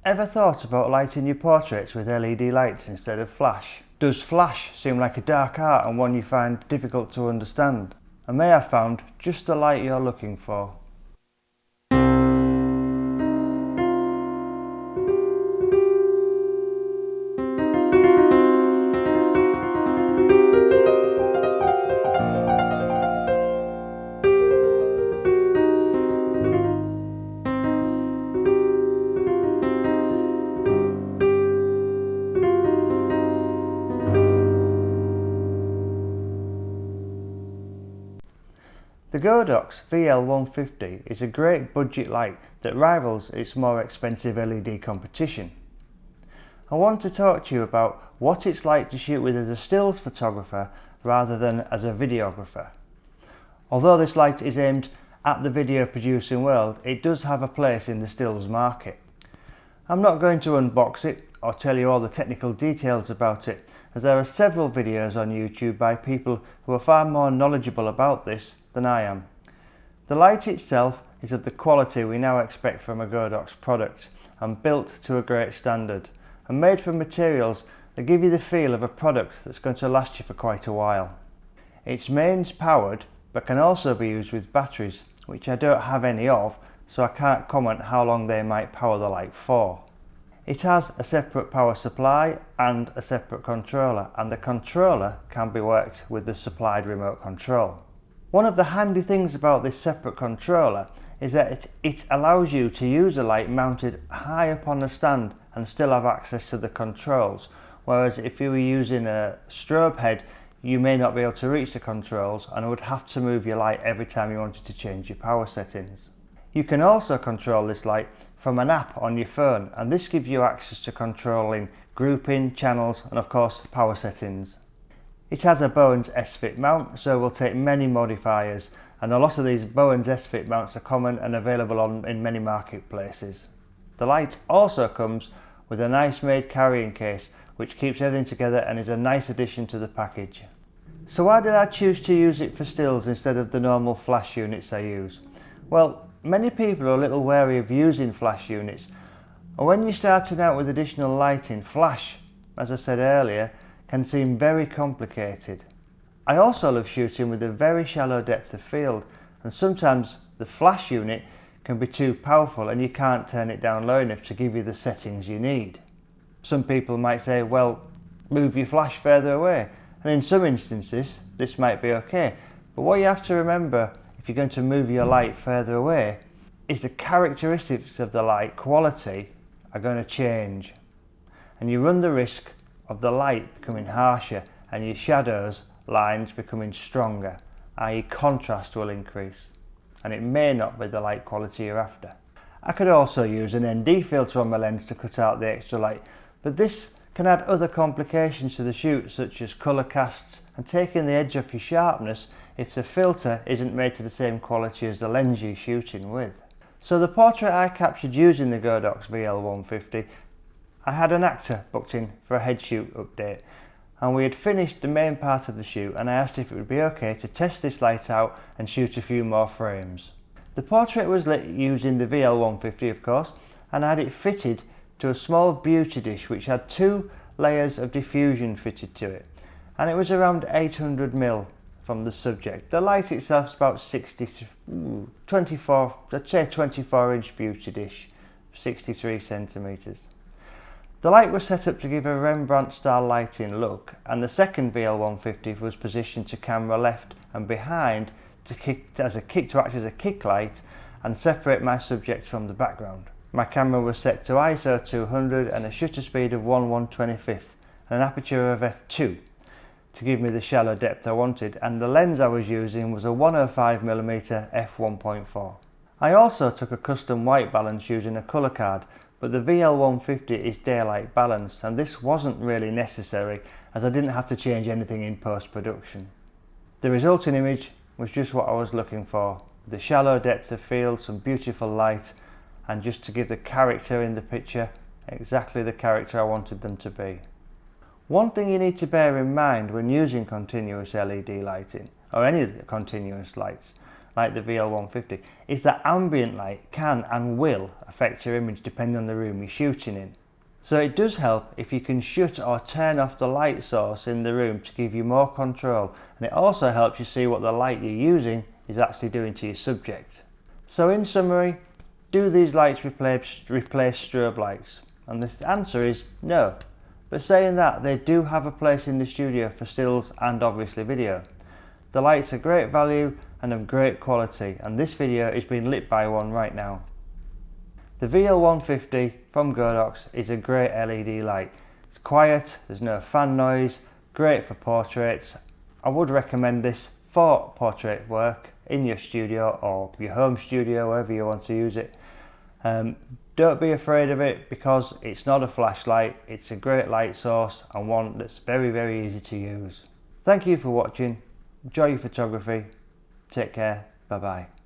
Ever thought about lighting your portraits with LED lights instead of flash? Does flash seem like a dark art and one you find difficult to understand? I may have found just the light you're looking for. The Godox VL-150 is a great budget light that rivals its more expensive LED competition. I want to talk to you about what it's like to shoot with as a stills photographer rather than as a videographer. Although this light is aimed at the video producing world, it does have a place in the stills market. I'm not going to unbox it or tell you all the technical details about it, as there are several videos on YouTube by people who are far more knowledgeable about this than I am. The light itself is of the quality we now expect from a Godox product and built to a great standard and made from materials that give you the feel of a product that's going to last you for quite a while. It's mains powered but can also be used with batteries, which I don't have any of, so I can't comment how long they might power the light for. It has a separate power supply and a separate controller, and the controller can be worked with the supplied remote control. One of the handy things about this separate controller is that it allows you to use the light mounted high up on the stand and still have access to the controls, whereas if you were using a strobe head you may not be able to reach the controls and would have to move your light every time you wanted to change your power settings. You can also control this light from an app on your phone, and this gives you access to controlling grouping, channels and of course power settings. It has a Bowens S-Fit mount, so will take many modifiers, and a lot of these Bowens S-Fit mounts are common and available in many marketplaces. The light also comes with a nice made carrying case which keeps everything together and is a nice addition to the package. So why did I choose to use it for stills instead of the normal flash units I use? Well, many people are a little wary of using flash units, and when you're starting out with additional lighting, flash, as I said earlier, can seem very complicated. I also love shooting with a very shallow depth of field, and sometimes the flash unit can be too powerful and you can't turn it down low enough to give you the settings you need. Some people might say, well, move your flash further away, and in some instances this might be okay, but what you have to remember if you're going to move your light further away is the characteristics of the light quality are going to change, and you run the risk of the light becoming harsher and your shadows lines becoming stronger, i.e. contrast will increase, and it may not be the light quality you're after. I could also use an ND filter on my lens to cut out the extra light, but this can add other complications to the shoot, such as colour casts and taking the edge off your sharpness if the filter isn't made to the same quality as the lens you're shooting with. So the portrait I captured using the Godox VL-150, I had an actor booked in for a head shoot update, and we had finished the main part of the shoot, and I asked if it would be okay to test this light out and shoot a few more frames. The portrait was lit using the VL-150 of course, and I had it fitted to a small beauty dish which had 2 layers of diffusion fitted to it, and it was around 800mm from the subject. The light itself is about 24 inch beauty dish, 63 centimeters. The light was set up to give a Rembrandt style lighting look, and the second VL-150 was positioned to camera left and behind to act as a kick light and separate my subject from the background. My camera was set to ISO 200 and a shutter speed of 1/125th and an aperture of f2 to give me the shallow depth I wanted, and the lens I was using was a 105mm f1.4. I also took a custom white balance using a colour card, but the VL-150 is daylight balanced, and this wasn't really necessary as I didn't have to change anything in post-production. The resulting image was just what I was looking for, the shallow depth of field, some beautiful light, and just to give the character in the picture exactly the character I wanted them to be. One thing you need to bear in mind when using continuous LED lighting, or any continuous lights, like the VL-150 is that ambient light can and will affect your image depending on the room you're shooting in. So it does help if you can shut or turn off the light source in the room to give you more control, and it also helps you see what the light you're using is actually doing to your subject. So in summary, do these lights replace strobe lights? And the answer is no. But saying that, they do have a place in the studio for stills and obviously video. The lights are great value and of great quality, and this video is being lit by one right now. The VL-150 from Godox is a great LED light. It's quiet, there's no fan noise, great for portraits. I would recommend this for portrait work in your studio or your home studio, wherever you want to use it. Don't be afraid of it because it's not a flashlight, it's a great light source and one that's very, very easy to use. Thank you for watching, enjoy your photography, take care, bye bye.